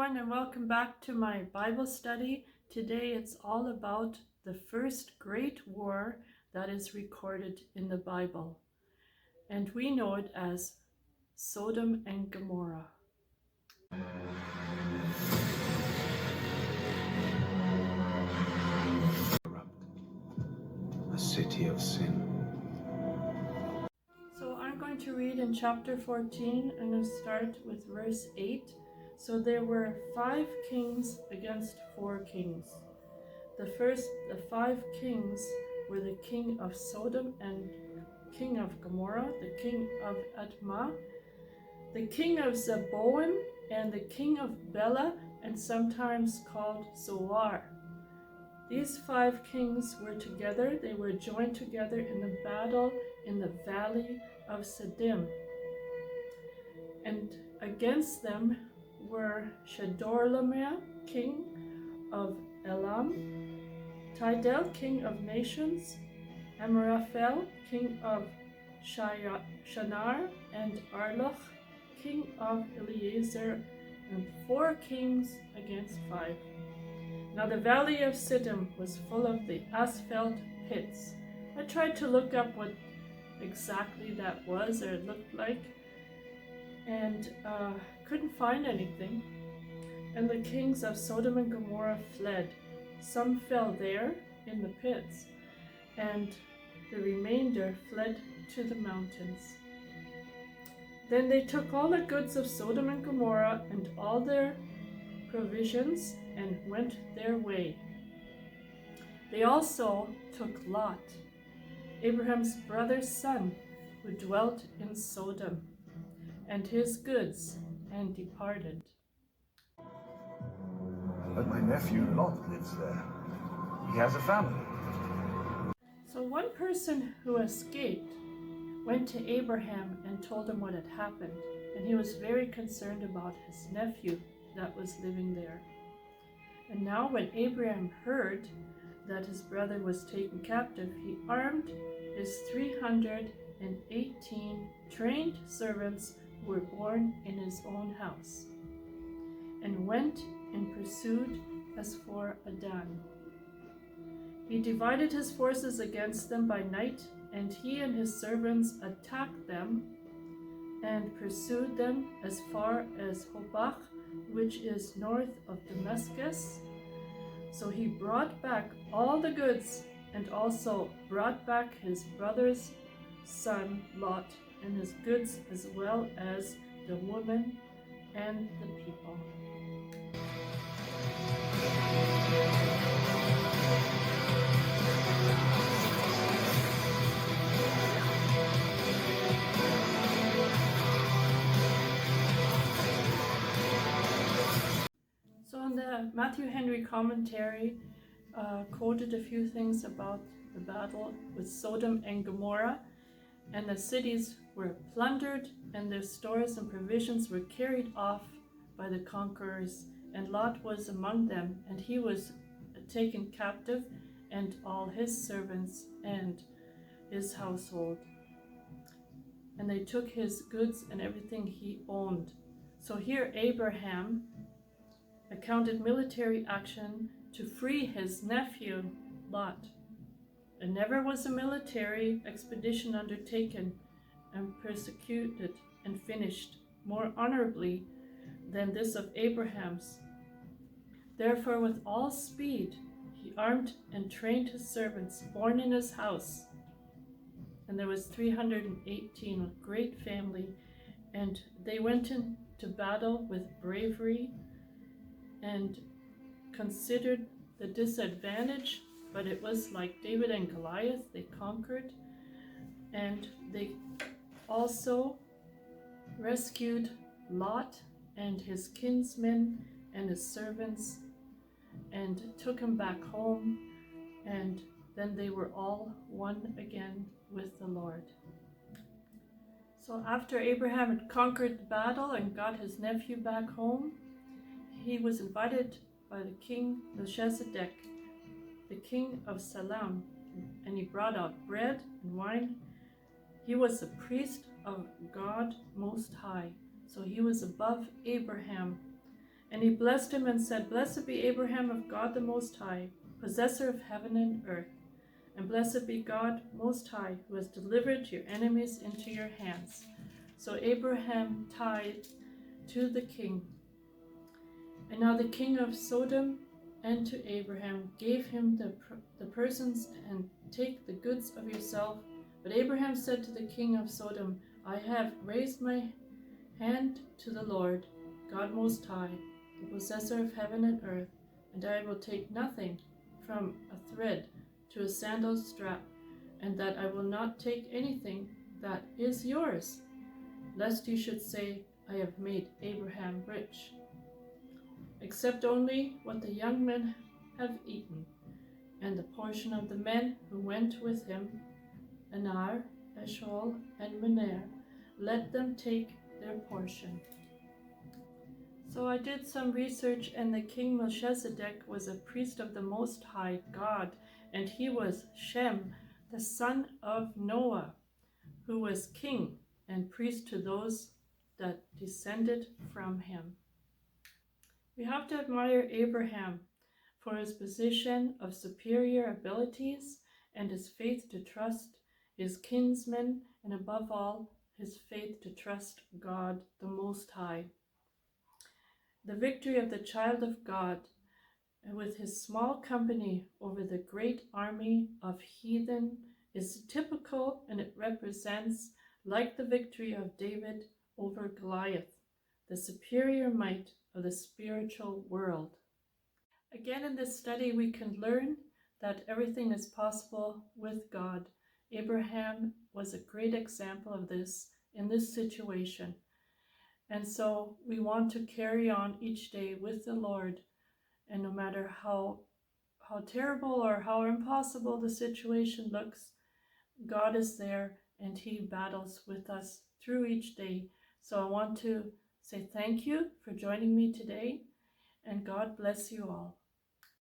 everyone, and welcome back to my Bible study. Today it's all about the first great war that is recorded in the Bible, and we know it as Sodom and Gomorrah. A city of sin. So I'm going to read in chapter 14. I'm going to start with verse 8. So there were 5 kings against 4 kings. The 5 kings were the king of Sodom and king of Gomorrah, the king of Admah, the king of Zeboim, and the king of Bela, and sometimes called Zoar. These 5 kings were together. They were joined together in the battle in the valley of Siddim. And against them were Chedorlaomer, king of Elam, Tidal, king of nations, Amraphel, king of Shinar, and Arloch, king of Eliezer, and 4 kings against 5. Now the valley of Siddim was full of the asphalt pits. I tried to look up what exactly that was or it looked like, and couldn't find anything. And the kings of Sodom and Gomorrah fled. Some fell there in the pits, and the remainder fled to the mountains. Then they took all the goods of Sodom and Gomorrah and all their provisions and went their way. They also took Lot, Abraham's brother's son, who dwelt in Sodom, and his goods, and departed. But my nephew Lot lives there. He has a family. So one person who escaped went to Abraham and told him what had happened, and he was very concerned about his nephew that was living there. And now when Abraham heard that his brother was taken captive, he armed his 318 trained servants who were born in his own house, and went and pursued as for Adan. He divided his forces against them by night, and he and his servants attacked them and pursued them as far as Hobach, which is north of Damascus. So he brought back all the goods, and also brought back his brother's son Lot and his goods, as well as the woman and the people. So in the Matthew Henry commentary, quoted a few things about the battle with Sodom and Gomorrah, and the cities were plundered and their stores and provisions were carried off by the conquerors, and Lot was among them, and he was taken captive, and all his servants and his household. And they took his goods and everything he owned. So here Abraham accounted military action to free his nephew Lot. And never was a military expedition undertaken and persecuted and finished more honorably than this of Abraham's. Therefore with all speed he armed and trained his servants born in his house. And there was 318 with great family, and they went into battle with bravery and considered the disadvantage, but it was like David and Goliath, they conquered. And they also rescued Lot and his kinsmen and his servants and took him back home, and then they were all one again with the Lord. So after Abraham had conquered the battle and got his nephew back home, he was invited by the king Melchizedek, the king of Salem, and he brought out bread and wine. He was a priest of God Most High, so he was above Abraham, And he blessed him and said, Blessed be Abraham of God the Most High, possessor of heaven and earth. And blessed be God Most High, who has delivered your enemies into your hands. So Abraham tithed to the king. And now the king of Sodom and to Abraham gave him the persons, and take the goods of yourself. But Abraham said to the king of Sodom, I have raised my hand to the Lord, God Most High, the possessor of heaven and earth, and I will take nothing from a thread to a sandal strap, and that I will not take anything that is yours, lest you should say, I have made Abraham rich, except only what the young men have eaten, and the portion of the men who went with him, Anar, Eshol, and Mener, let them take their portion. So I did some research, and the king Melchizedek was a priest of the Most High God, and he was Shem, the son of Noah, who was king and priest to those that descended from him. We have to admire Abraham for his position of superior abilities and his faith to trust his kinsmen, and above all, his faith to trust God the Most High. The victory of the child of God, with his small company over the great army of heathen, is typical, and it represents, like the victory of David over Goliath, the superior might of the spiritual world. Again, in this study, we can learn that everything is possible with God. Abraham was a great example of this in this situation. And so we want to carry on each day with the Lord, and no matter how terrible or how impossible the situation looks, God is there and he battles with us through each day. So I want to say thank you for joining me today, and God bless you all.